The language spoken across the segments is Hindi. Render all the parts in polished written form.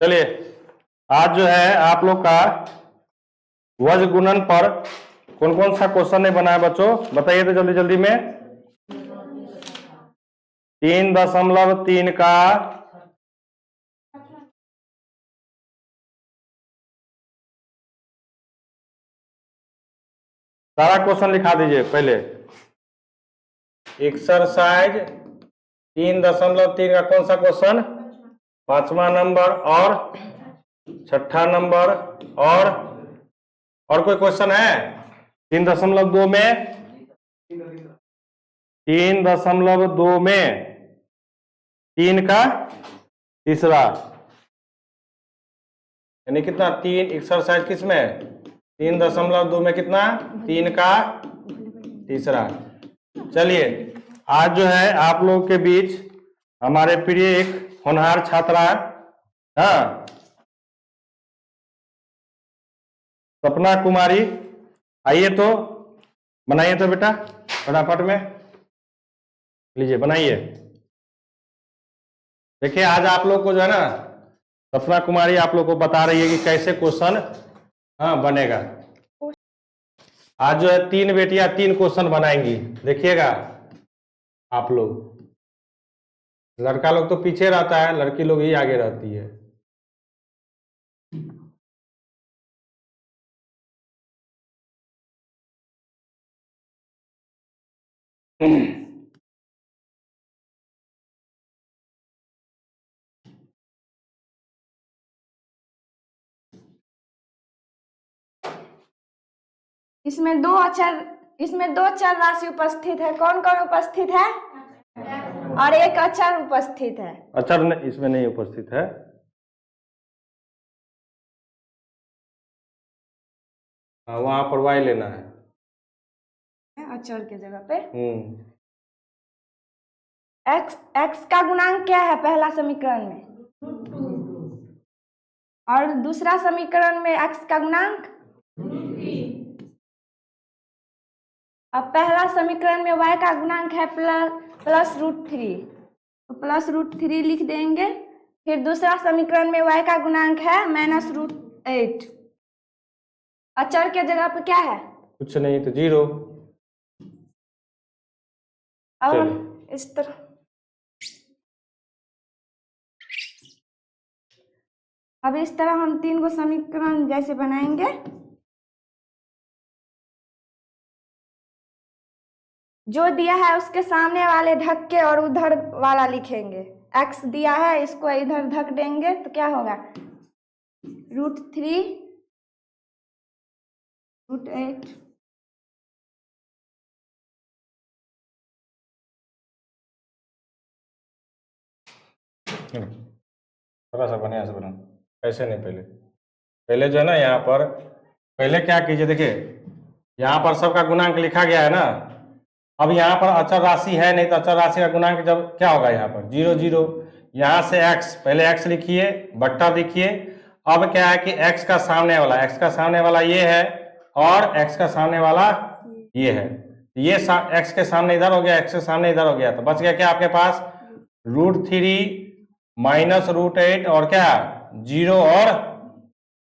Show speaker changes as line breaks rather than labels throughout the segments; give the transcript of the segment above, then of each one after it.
चलिए आज जो है आप लोग का वज गुणन पर कौन कौन सा क्वेश्चन ने बनाया बच्चों, बताइए तो जल्दी जल्दी में। 3.3 का सारा क्वेश्चन लिखा दीजिए पहले। एक्सरसाइज 3.3 का कौन सा क्वेश्चन, 5वां नंबर और 6ठा नंबर और कोई क्वेश्चन है 3.2 में? 3.2 में 3 का तीसरा यानी कितना 3 एक्सरसाइज किस में 3.2 में कितना 3 का तीसरा। चलिए आज जो है आप लोगों के बीच हमारे प्रिय एक होनहार छात्रा, हाँ, सपना कुमारी, आइए तो बनाइए तो बेटा फटाफट में, लीजिए बनाइए। देखिए आज आप लोग को जो है ना सपना कुमारी आप लोग को बता रही है कि कैसे क्वेश्चन हाँ बनेगा। आज जो है 3 बेटियां 3 क्वेश्चन बनाएंगी, देखिएगा आप लोग। लड़का लोग तो पीछे रहता है, लड़की लोग ही आगे रहती है।
इसमें दो अचर राशि उपस्थित है। कौन कौन उपस्थित है? और एक अचर उपस्थित है।
अचर इसमें नहीं उपस्थित है। हाँ वहां पर y लेना है
अचर के जगह पे। x का गुणांक क्या है पहला समीकरण में? और दूसरा समीकरण में x का गुणांक। अब पहला समीकरण में y का गुणांक है +√3, तो +√3 लिख देंगे। फिर दूसरा समीकरण में y का गुणांक है -√8। अचर के जगह पे क्या है?
कुछ नहीं तो 0।
अब इस तरह हम 3 को समीकरण जैसे बनाएंगे। जो दिया है उसके सामने वाले ढक के और उधर वाला लिखेंगे। x दिया है, इसको इधर ढक देंगे तो क्या होगा √3 √8।
थोड़ा सा बढ़िया से बना, ऐसे नहीं। पहले जो है ना यहाँ पर पहले क्या कीजिए, देखिए यहाँ पर सबका गुणांक लिखा गया है ना। अब यहाँ पर अचर राशि है नहीं, तो अचर राशि का गुणांक जब क्या होगा यहाँ पर 0 0। यहाँ से x, पहले x लिखिए, बट्टा लिखिए। अब क्या है कि x का सामने वाला ये है और x का सामने वाला ये है। ये x के सामने इधर हो गया, x के सामने इधर हो गया, तो बच गया क्या आपके पास √3 -√8 और क्या 0 और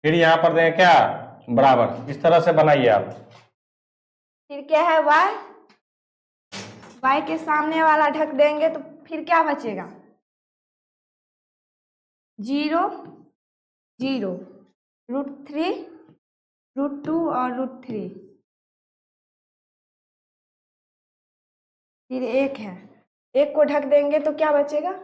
फिर यहाँ पर देंगे क्या बराबर। इस तरह से बनाइए आप।
फिर क्या है y के सामने वाला ढक देंगे तो फिर क्या बचेगा 0 0 √3 √2 और √3। फिर 1 है, 1 को ढक देंगे तो क्या बचेगा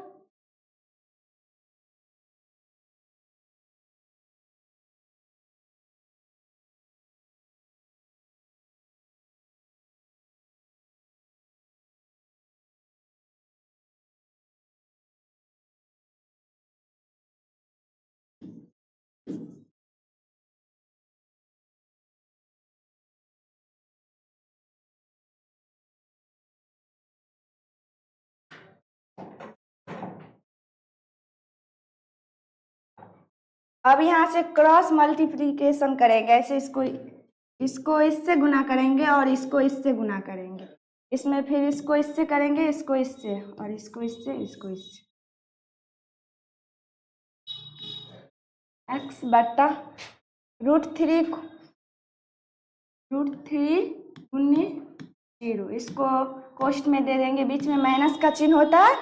अब यहाँ से क्रॉस मल्टीप्लिकेशन करेंगे। ऐसे इसको इससे गुना करेंगे और इसको इससे गुना करेंगे। इसमें फिर इसको इससे करेंगे, इसको इससे, और इसको इससे, इसको इससे। एक्स बट्टा √3 √3 0। इसको कोष्ठ में दे देंगे, बीच में माइनस का चिन्ह होता है।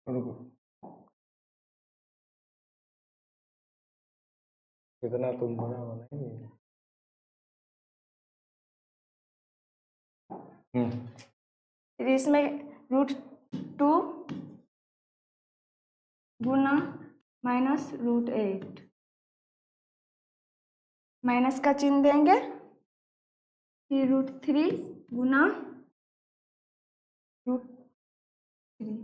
रुको, इतना तुम बड़ा हो नहीं।
फिर इसमें √2 गुना -√8, माइनस का चिन्ह देंगे। फिर √3 गुना √3,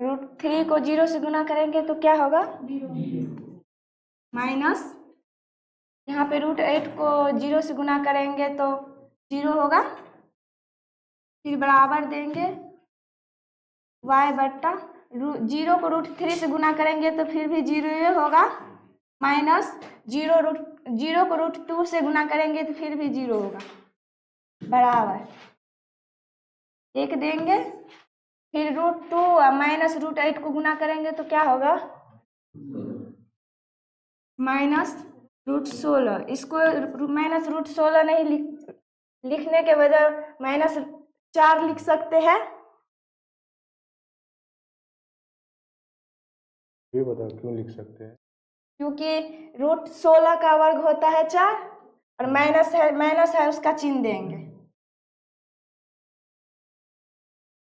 √3 को 0 से गुना करेंगे तो क्या होगा? माइनस, यहाँ पे √8 को 0 से गुना करेंगे तो 0 होगा। फिर बराबर देंगे y बट्टा 0 को √3 से गुना करेंगे तो फिर भी 0 ही होगा। माइनस 0 को √2 से गुना करेंगे तो फिर भी 0 होगा, बराबर 1 देंगे। फिर √2 और माइनस √8 को गुना करेंगे तो क्या होगा? -√16। इसको -√16 नहीं लिखने के बजाय -4 लिख सकते हैं।
ये बताओ क्यों लिख सकते हैं?
क्योंकि √16 का वर्ग होता है 4 और माइनस है उसका चिन्ह देंगे।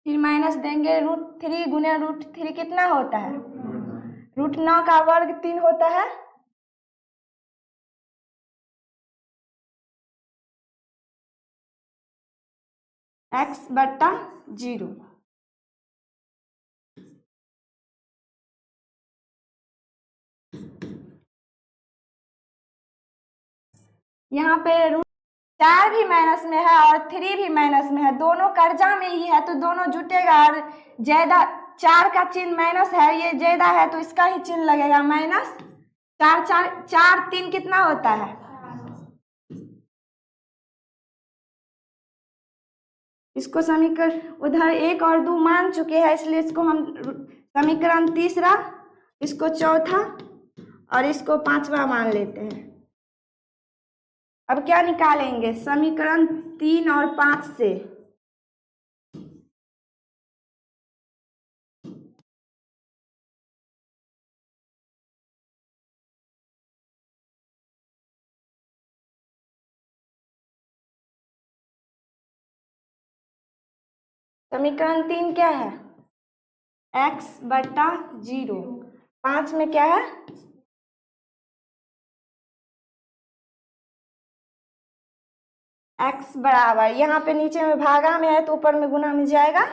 फिर माइनस देंगे √3 गुना √3 कितना होता है? √9 का वर्ग 3 होता है। x बट्टा 0। यहाँ पे √4 भी माइनस में है और 3 भी माइनस में है, दोनों कर्जा में ही है तो दोनों जुटेगा। और ज्यादा 4 का चिन्ह माइनस है, ये ज्यादा है तो इसका ही चिन्ह लगेगा माइनस। 4 3 कितना होता है? इसको समीकरण उधर 1 और 2 मान चुके हैं, इसलिए इसको हम समीकरण तीसरा, इसको चौथा और इसको पांचवा मान लेते हैं। अब क्या निकालेंगे? समीकरण 3 और 5 से समीकरण 3 क्या है? x बट्टा 0। 5 में क्या है? x बराबर, यहाँ पे नीचे में भागा में है तो ऊपर में गुना में जाएगा।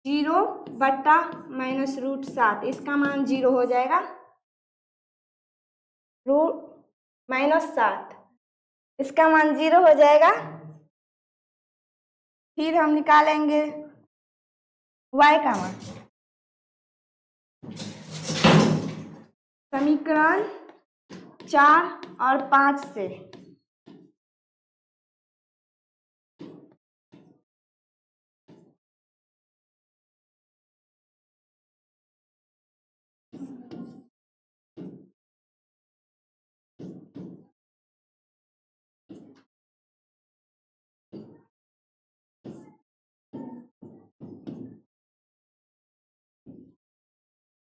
0 बट्टा -√7, इसका मान 0 हो जाएगा। -7, इसका मान 0 हो जाएगा। फिर हम निकालेंगे y का मान। समीकरण 4 और 5 से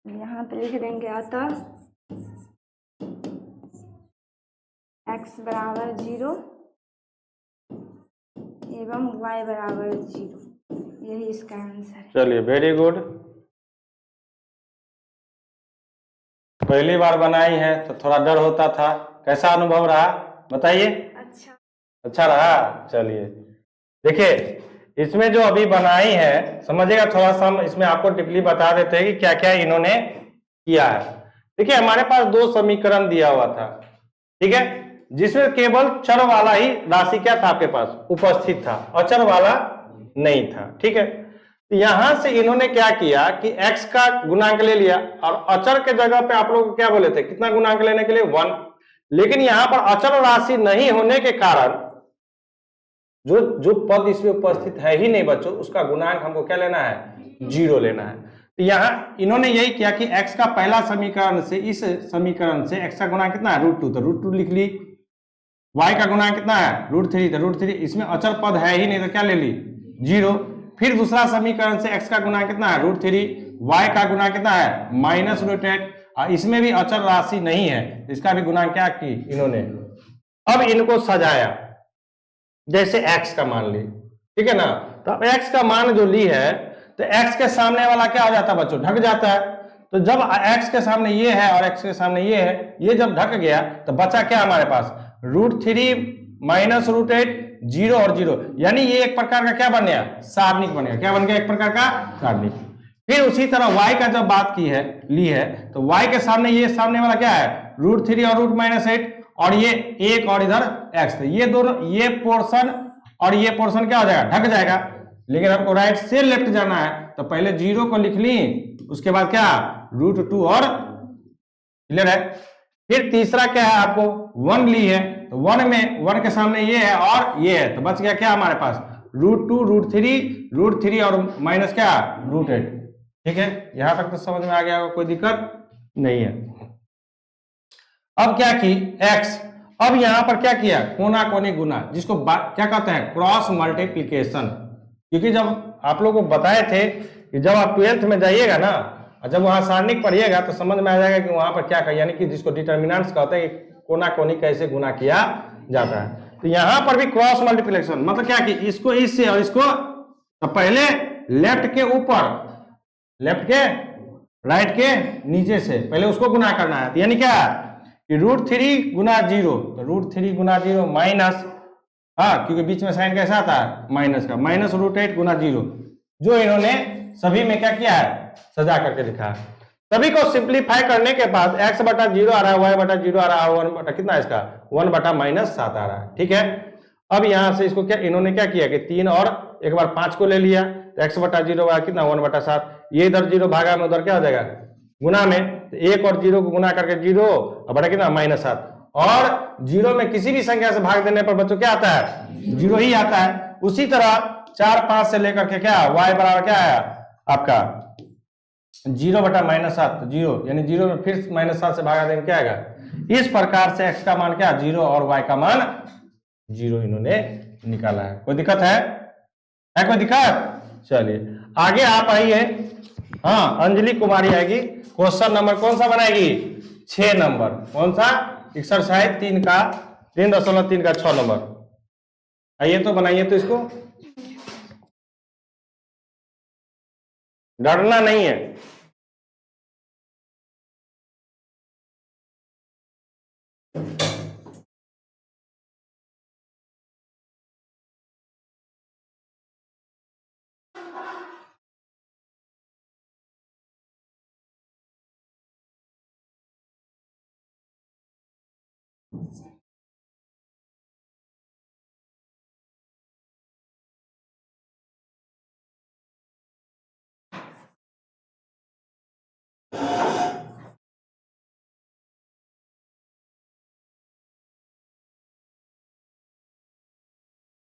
यहाँ पे लिख देंगे, अतः x बराबर 0 एवं y बराबर 0, यही इसका आंसर है।
चलिए, वेरी गुड। पहली बार बनाई है तो थोड़ा डर होता था, कैसा अनुभव रहा बताइए?
अच्छा।
अच्छा रहा। चलिए देखिए, इसमें जो अभी बनाई है समझिएगा, थोड़ा सा हम इसमें आपको टिपली बता देते हैं कि क्या क्या इन्होंने किया है। देखिए हमारे पास दो समीकरण दिया हुआ था, ठीक है, जिसमें केवल चर वाला ही राशि क्या था आपके पास उपस्थित था, अचर वाला नहीं था, ठीक है। तो यहां से इन्होंने क्या किया कि x का गुणांक ले लिया और अचर के जगह पे आप लोग क्या बोले थे, कितना गुणांक लेने के लिए 1। लेकिन यहां पर अचर राशि नहीं होने के कारण जो जो पद इसमें उपस्थित है ही नहीं बच्चों, उसका गुणांक हमको क्या लेना है, 0 लेना है। तो यहां इन्होंने यही किया कि x का पहला समीकरण से इस समीकरण से x का गुणांक कितना है, √2, तो √2 लिख ली। y का गुणांक कितना है, √3, तो √3, इसमें अचर पद है ही नहीं तो क्या ले ली, 0। फिर दूसरा समीकरण से x का गुणांक कितना है, √3, y का गुणांक कितना है, -√8, और इसमें भी अचर राशि नहीं है, इसका भी गुणांक क्या की इन्होंने। अब इनको सजाया, जैसे x का मान ली, ठीक है ना। तो अब x का मान जो ली है, तो x के सामने वाला क्या हो जाता है बच्चों, ढक जाता है। तो जब x के सामने ये है और x के सामने ये है, ये जब ढक गया तो बचा क्या हमारे पास, √3 -√8, 0 और 0, यानी ये एक प्रकार का क्या बन गया, सारणिक बन गया। क्या बन गया, एक प्रकार का सारणिक। फिर उसी तरह y का जब बात की है, ली है, तो y के सामने ये सामने वाला क्या है, √3 और √-8, और ये एक और इधर x, तो ये दोनों, ये पोर्शन और ये पोर्शन क्या हो जाएगा, ढक जाएगा। लेकिन हमको राइट से लेफ्ट जाना है, तो पहले 0 को लिख ली, उसके बाद क्या, √2 और, क्लियर है। फिर तीसरा क्या है, आपको 1 ली है, तो 1 में 1 के सामने ये है और ये है, तो बच गया क्या हमारे पास, √2, √3 और माइनस क्या, √8, ठीक है। यहां तक तो समझ में आ गया, कोई दिक्कत नहीं है। अब क्या की x, अब यहां पर क्या किया, कोना कोनी गुना, जिसको क्या कहते हैं, क्रॉस मल्टीप्लीकेशन। क्योंकि जब आप लोगों को बताए थे कि जब आप 12th में जाइएगा ना, और जब वहां सारणिक पढ़िएगा तो समझ में आ जाएगा कि वहां पर क्या कर, यानी कि जिसको डिटर्मिनेंट्स कहते हैं कि कोना कोनी कैसे गुना किया जाता है। तो यहां पर भी क्रॉस मल्टीप्लीकेशन मतलब क्या कि इसको इससे और इसको, तो पहले लेफ्ट के ऊपर, लेफ्ट के राइट के नीचे से पहले उसको गुना करना है, तो यानी क्या कि √3 गुना 0, तो √3 गुना 0 माइनस, हाँ क्योंकि बीच में साइन कैसा आता है, माइनस का, -√8 गुना 0, जो इन्होंने सभी में क्या किया है, सजा करके लिखा है। सभी को सिंप्लीफाई करने के बाद x बटा 0 आ रहा है, y बटा 0 आ रहा है, 1 बटा कितना है इसका, 1 बटा -7 आ रहा है, ठीक है। अब यहां से इसको क्या इन्होंने क्या किया कि 3 और एक बार 5 को ले लिया, तो x बटा 0 कितना, 1 बटा 7, ये इधर 0 भागा में उधर क्या हो जाएगा, गुना में, तो 1 और 0 को गुना करके 0 और बड़ा कितना, -7, और 0 में किसी भी संख्या से भाग देने पर बच्चों क्या आता है, 0 ही आता है। उसी तरह 4, 5 से लेकर के क्या, y बराबर क्या है आपका 0 बटा -7, 0, यानी 0 में फिर -7 से भागा देंगे क्या आएगा। इस प्रकार से x का मान क्या 0 और y का मान 0 इन्होंने निकाला है। कोई दिक्कत है कोई दिक्कत, चलिए आगे आप आइए। हाँ अंजलि कुमारी आएगी, क्वेश्चन नंबर कौन सा बनाएगी, 6 नंबर, कौन सा, एक्सरसाइज 3 का 3.3 का 6 नंबर। आइए तो बनाइए तो इसको, डरना नहीं है।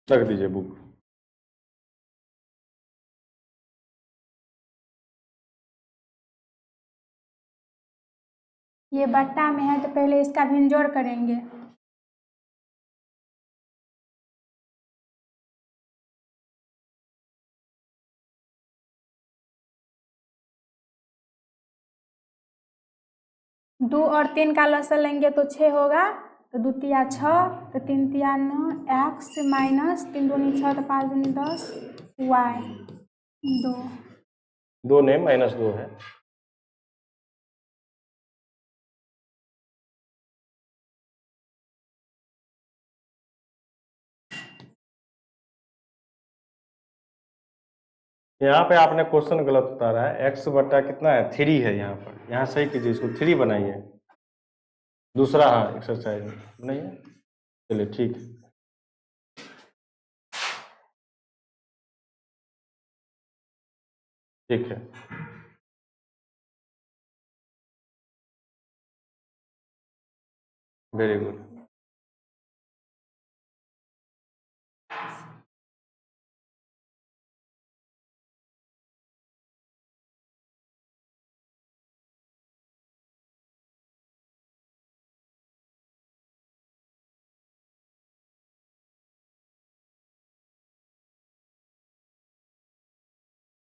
रख दीजिए बुक।
ये बट्टा में है तो पहले इसका भिन्जोड़ करेंगे। दो और 3 का लसन लेंगे तो 6 होगा, तो 2 तिया 6, तो 3 तिया 9, x माइनस 3 दूनी 6, तो 5 दूनी 10, y 2,
2 ने -2 है। यहाँ पे आपने क्वेश्चन गलत उतारा है। x बटा कितना है 3 है यहाँ पर। यहाँ सही कीजिए, इसको 3 बनाइए। दूसरा हाँ एक्सरसाइज नहीं है, चलिए ठीक है। ठीक है, very good.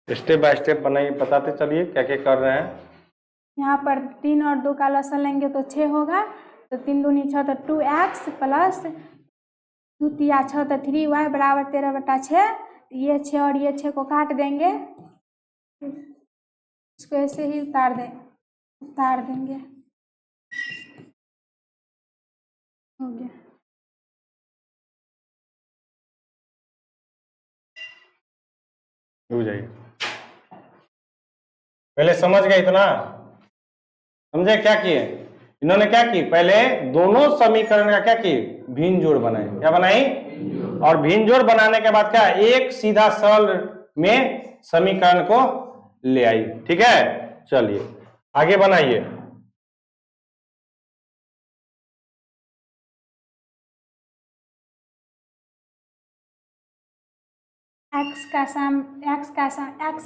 Step by step बनाइए, बताते चलिए क्या क्या कर रहे हैं।
यहाँ पर 3 और 2 का लसन लेंगे तो 6 होगा। तो 3 दूनी 6 तो 2x प्लस 2 तिया 6 तो 3y बराबर 13/6। ये 6 और ये 6 को काट देंगे, इसको ऐसे ही उतार देंगे। हो गया।
रुक जाइए, पहले समझ गए इतना? समझे क्या किए इन्होंने? क्या की, पहले दोनों समीकरण का क्या की, भिन्न जोड़ बनाए। क्या बनाई? और भिन्न जोड़ बनाने के बाद क्या, एक सीधा सरल में समीकरण को ले आई। ठीक है, चलिए आगे बनाइए।
x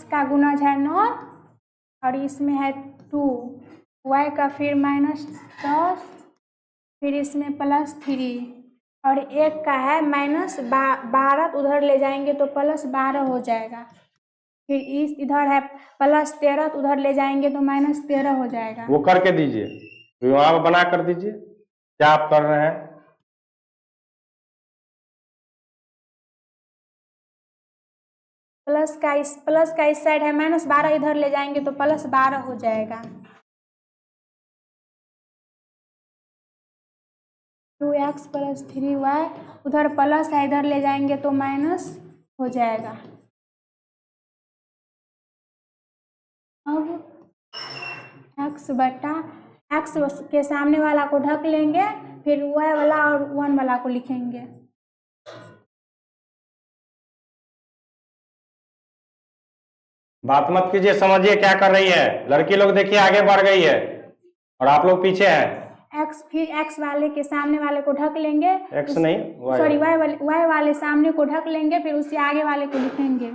का गुणज है 9 और इसमें है 2, y का फिर -10, फिर इसमें +3 और 1 का है -12, उधर ले जाएंगे तो +12 हो जाएगा। फिर इधर है +13, तो उधर ले जाएंगे तो -13 हो जाएगा।
वो करके दीजिए, वहां पर बना कर दीजिए। क्या आप कर रहे हैं?
प्लस का इस साइड है -12, इधर ले जाएंगे तो +12 हो जाएगा। 2x + 3y, उधर प्लस है, इधर ले जाएंगे तो माइनस हो जाएगा। अब x बटा x के सामने वाला को ढक लेंगे, फिर y वाला और 1 वाला को लिखेंगे।
बात मत कीजिए, समझिए क्या कर रही है लड़की लोग। देखिए आगे बढ़ गई है और आप लोग पीछे हैं।
फिर x वाले के सामने वाले को ढक लेंगे,
x नहीं,
सॉरी y वाले सामने को ढक लेंगे, फिर उससे आगे वाले को लिखेंगे।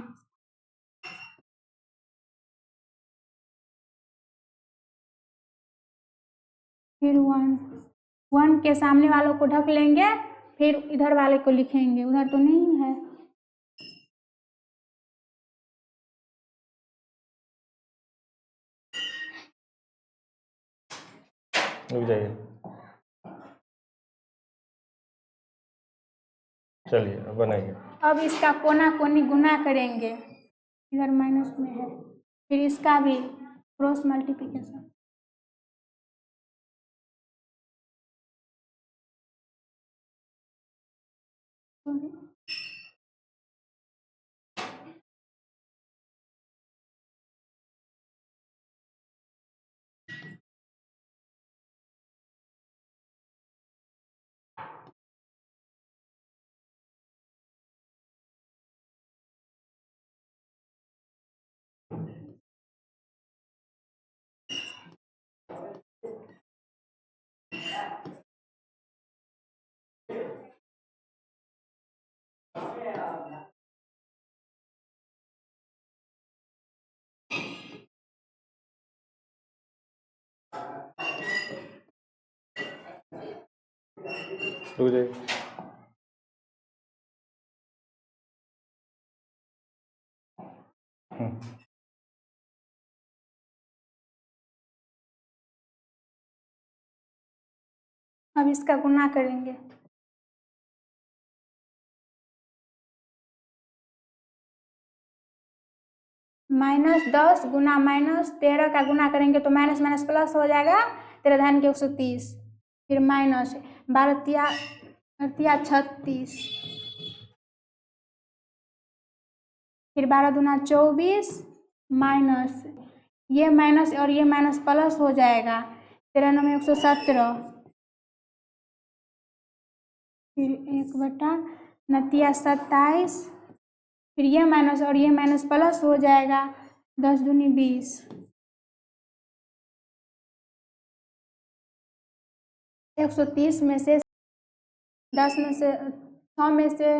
फिर 1 के सामने वालों को ढक लेंगे, फिर इधर वाले को लिखेंगे। उधर तो नहीं है।
रुक जाइए, चलिए अब बनाइए।
अब इसका कोना कोनी गुना करेंगे, इधर माइनस में है, फिर इसका भी क्रॉस मल्टीप्लिकेशन।
रुक जाइए,
अब इसका गुना करेंगे। -10 गुना -13 का गुना करेंगे तो माइनस माइनस प्लस हो जाएगा। 13 धन के 130, फिर माइनस 12 तिया 36,
फिर 12 दूना 24 माइनस ये माइनस और ये माइनस प्लस हो जाएगा, 13 9 117, फिर 1/29, फिर ये माइनस और ये माइनस प्लस हो जाएगा, 10 दूनी 20, 130 में से 10 में से 6 में से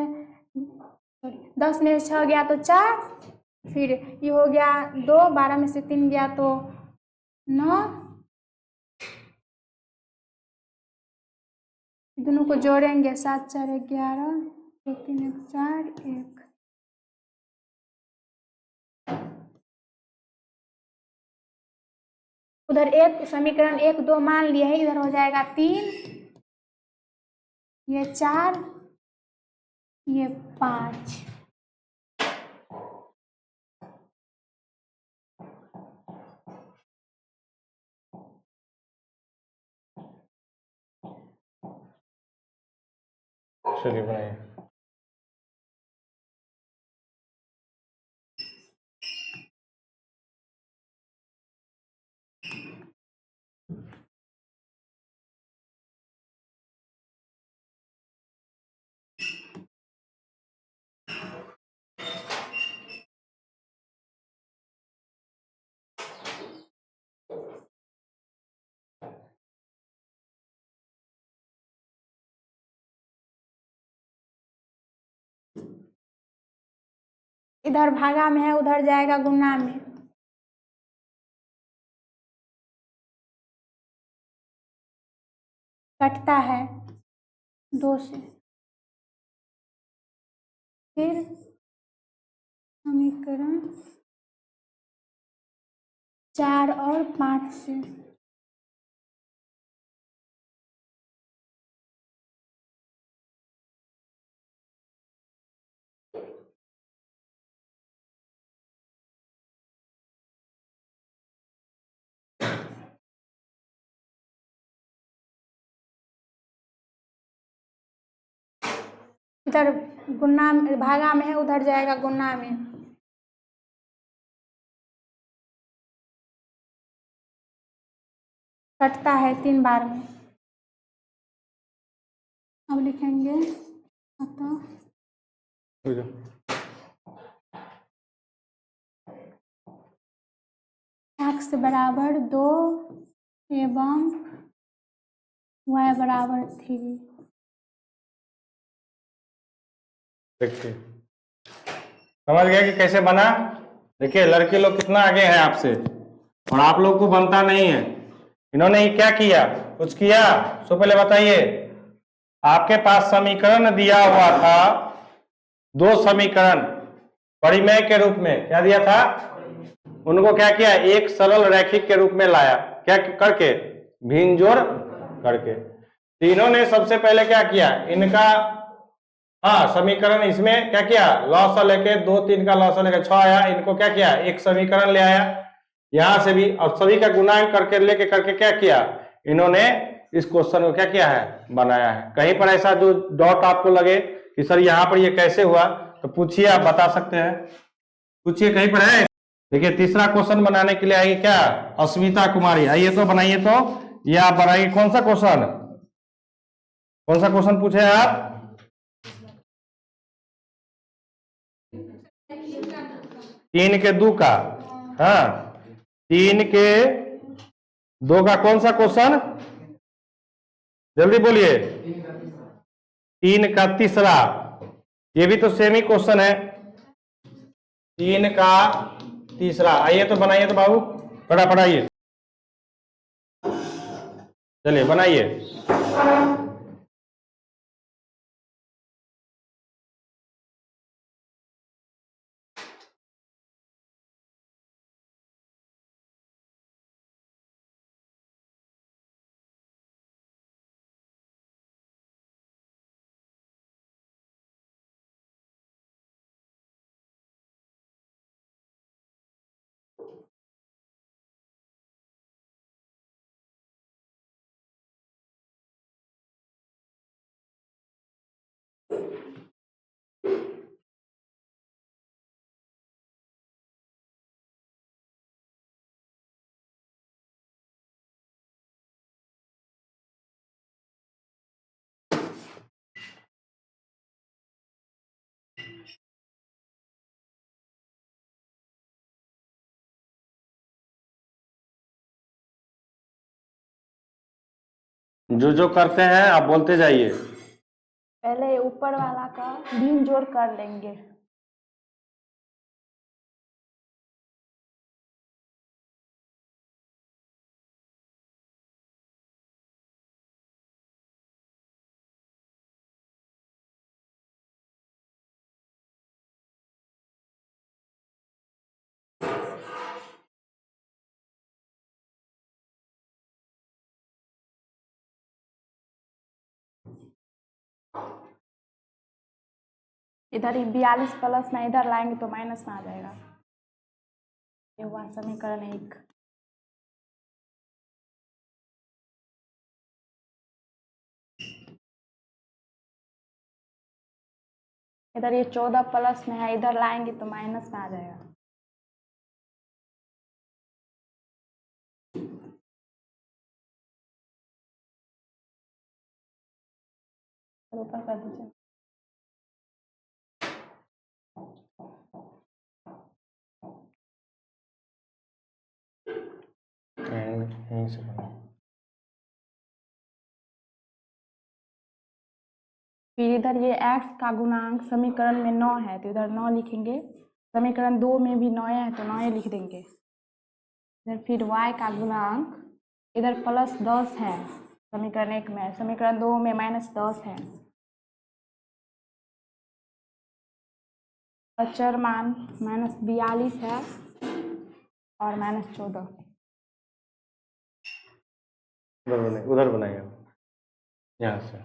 10 में से 6 गया तो 4, फिर ये हो गया 2, 12 में से 3 गया तो 9, दोनों को जोड़ेंगे 7 4 11, 1 3 1 4 1, उधर एक समीकरण 1 2 मान लिए है, इधर हो जाएगा 3, ये 4, ये 5।
चलिए बनाइए।
इधर भागा में है, उधर जाएगा गुना में, कटता है 2 से, फिर समीकरण 4 और 5 से, इधर गुना भागा में है, उधर जाएगा गुना में, कटता है 3 बार में। अब लिखेंगे अतः x बराबर 2 एवं y बराबर 3।
देखिए समझ गए कि कैसे बना। देखिए लड़के लोग कितना आगे हैं आपसे, और आप लोग को बनता नहीं है। इन्होंने ये क्या किया, कुछ किया? सो पहले बताइए, आपके पास समीकरण दिया हुआ था, 2 समीकरण परिमेय के रूप में, क्या दिया था? उनको क्या किया, एक सरल रैखिक के रूप में लाया, क्या करके? भिन्न जोड़ करके। तो इन्होंने सबसे पहले क्या किया, इनका समीकरण इसमें क्या किया, लॉस लेके 2 3 का लॉस लेके 6 आया, इनको क्या किया, एक समीकरण ले आया यहां से भी, और सभी का गुणांक करके लेके करके क्या किया, इन्होंने इस क्वेश्चन को क्या किया है, बनाया है। कहीं पर ऐसा जो डॉट आपको लगे कि सर यहाँ पर ये कैसे हुआ, तो पूछिए, आप बता सकते हैं, पूछिए कहीं पर है। देखिए तीसरा क्वेश्चन बनाने के लिए आइए, क्या, अस्मिता कुमारी, आइए तो बनाइए, तो ये आप बनाइए। कौन सा क्वेश्चन, कौन सा क्वेश्चन पूछे आप? 3 के 2 का, 3 के 2 का कौन सा क्वेश्चन, जल्दी बोलिए। 3 का तीसरा, ये भी तो सेम ही क्वेश्चन है, 3 का तीसरा। आइए तो बनाइए तो बाबू, फटाफट आइए, चलिए बनाइए। जो जो करते हैं आप बोलते जाइए।
पहले ऊपर वाला का भिन्न जोड़ कर लेंगे। इधर ही 42 प्लस में इधर लाएंगे तो माइनस में आ जाएगा। ये हुआ समीकरण 1। इधर ये 14 प्लस में है, इधर लाएंगे तो माइनस में आ जाएगा। ऊपर कर दीजिए।
यहीं से बना।
फिर इधर ये x का गुणांक समीकरण में 9 है तो इधर 9 लिखेंगे। समीकरण 2 में भी 9 है तो 9 लिख देंगे। इधर फिर y का गुणांक इधर प्लस 10 है समीकरण 1 में, समीकरण 2 में माइनस 10 है। अचर मान माइनस 42 है और माइनस 14।
उधर बनाइए आप, यहाँ से।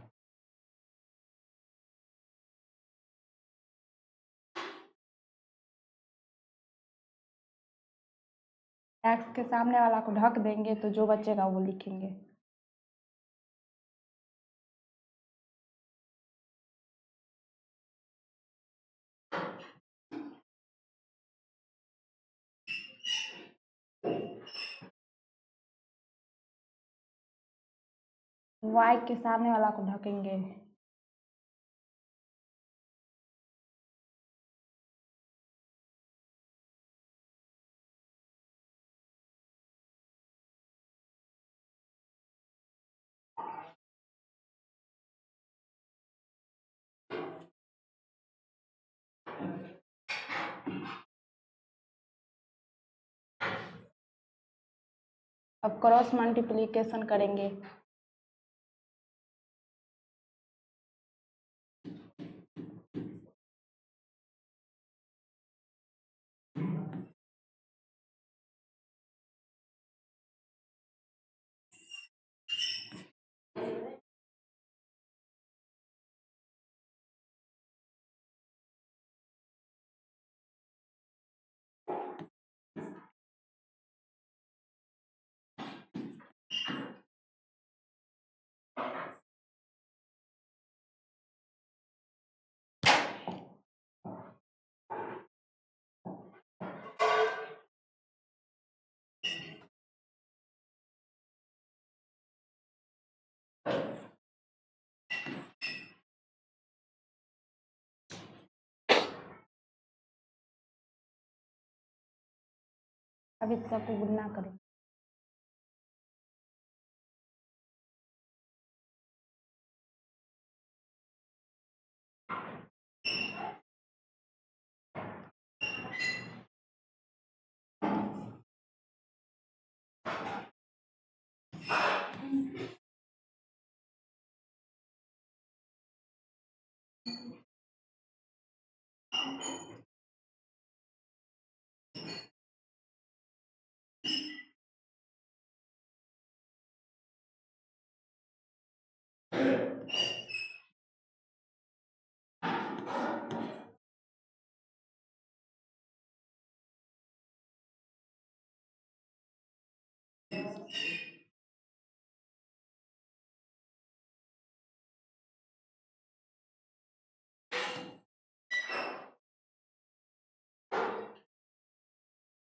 x के सामने वाला को ढक देंगे तो जो बचेगा वो लिखेंगे। y के सामने वाला को ढकेंगे। अब क्रॉस मल्टीप्लिकेशन करेंगे। अब इस सबको गुणा करें।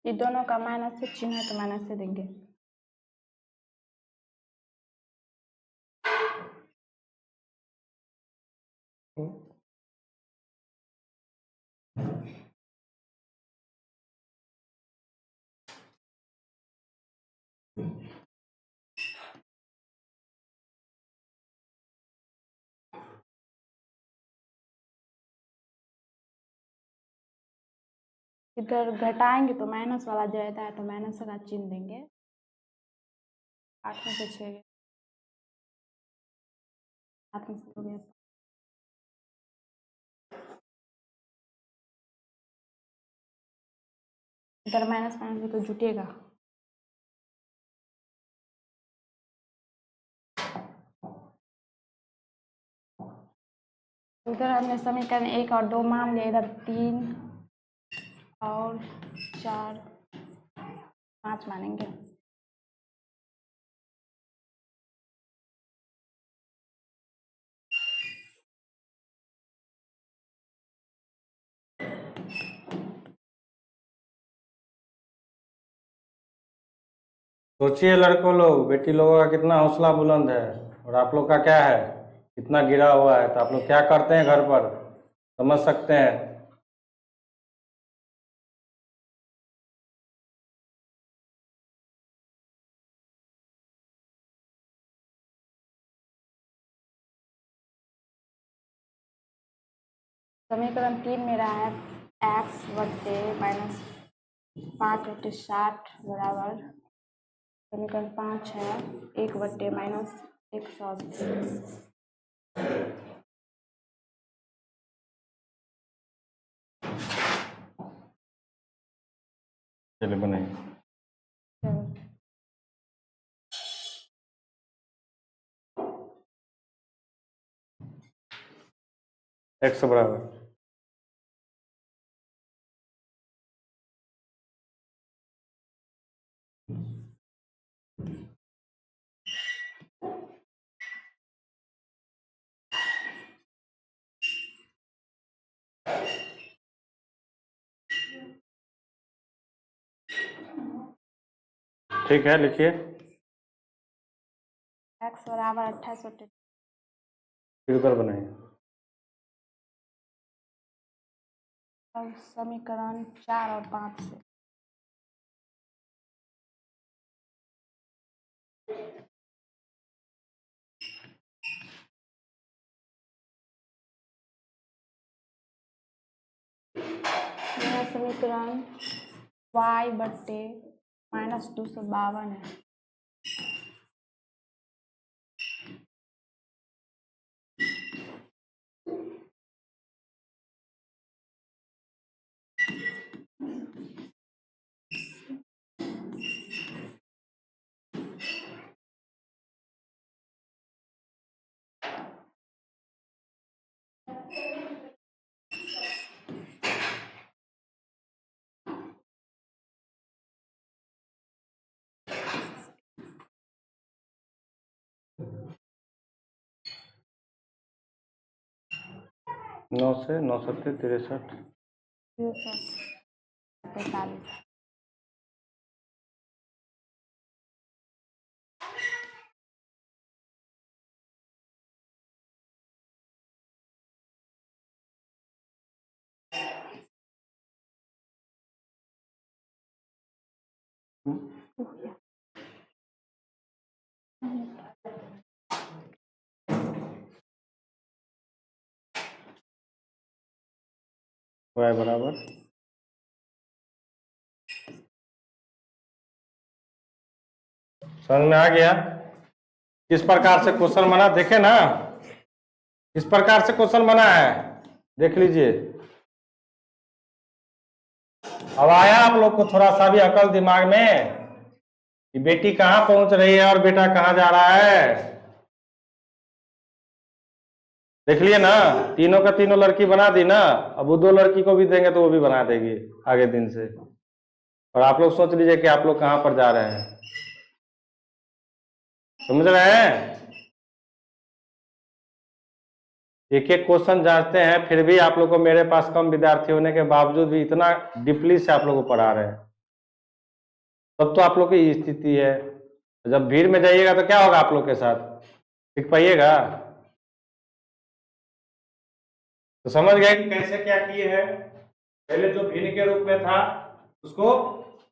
ये दोनों का माइनस से चिन्ह है तो माइनस से देंगे। इधर घटाएंगे तो माइनस वाला जो रहता है तो माइनस वाला चिन्ह देंगे। 8 में से 6 8 में से हो गया। इधर माइनस माइनस तो जुटेगा। उधर हमने समीकरण 1 और 2 मान लिया, इधर 3 और 4 5 मानेंगे।
सोचिए लड़कों लोग, बेटी लोगों का कितना हौसला बुलंद है और आप लोग का क्या है, कितना गिरा हुआ है। तो आप लोग क्या करते हैं घर पर, समझ सकते हैं।
समीकरण 3 मेरा है x बट्टे माइनस 5 बट्टे 60 बराबर समीकरण 5 है 1 बट्टे माइनस 180।
चलिए बनाइए। x बराबर ठीक है, लिखिए।
x बराबर 28 बट्टे
फिर उधर बनाइए।
अब समीकरण 4 और 5 से मेरा समीकरण y बट्टे माइनस 252 है।
नौ से 9 सत्ते 63
45
y बराबर समझ में आ गया किस प्रकार से क्वेश्चन बना, देखे ना किस प्रकार से क्वेश्चन बना है, देख लीजिए। अब आया आप लोग को थोड़ा सा भी अकल दिमाग में कि बेटी कहाँ पहुंच रही है और बेटा कहाँ जा रहा है। देख लिए ना, तीनों का तीनों लड़की बना दी ना। अब वो 2 लड़की को भी देंगे तो वो भी बना देगी आगे दिन से। और आप लोग सोच लीजिए कि आप लोग कहाँ पर जा रहे हैं, समझ रहे हैं। एक एक क्वेश्चन जांचते हैं, फिर भी आप लोग को मेरे पास कम विद्यार्थी होने के बावजूद भी इतना डीपली से आप लोग को पढ़ा रहे हैं। तब तो आप लोग की स्थिति है। जब भीड़ में जाइएगा तो क्या होगा आप लोग के साथ, सीख पाइएगा। तो समझ गए कि कैसे क्या किए हैं। पहले जो भिन्न के रूप में था उसको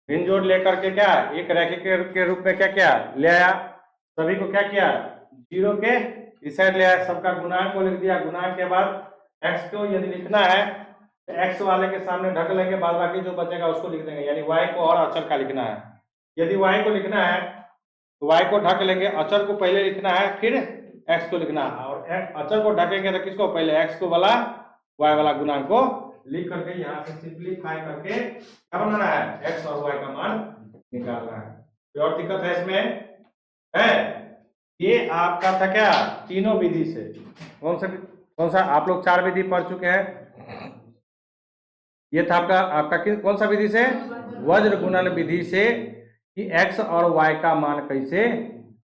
भिन्न जोड़ लेकर के क्या एक रैखिक के रूप में क्या क्या ले आया, सभी को क्या किया 0 के इस साइड ले आया, सबका गुणांक को लिख दिया। गुणांक के बाद x को यदि लिखना है एक्स वाले के सामने ढक लेंगे, बाद बाकी जो बचेगा उसको लिख देंगे, यानी वाई को और अचर का लिखना है। यदि वाई को लिखना है तो वाई को ढक लेंगे, अचर को पहले लिखना है फिर एक्स को लिखना है, और अचर को ढकेंगे तो किसको, पहले एक्स को वाला वाई वाला गुणांक को लिख करके यहाँ से सिंप्लीफाई करके क्या बनाना है, एक्स और वाई का मान निकालना है। कोई और दिक्कत है इसमें? है ये आपका था क्या, तीनों विधि से। कौन सा आप लोग 4 विधि पढ़ चुके हैं। ये था आपका कौन सा विधि से, वज्र गुणन विधि से कि एक्स और वाई का मान कैसे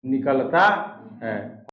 निकलता है।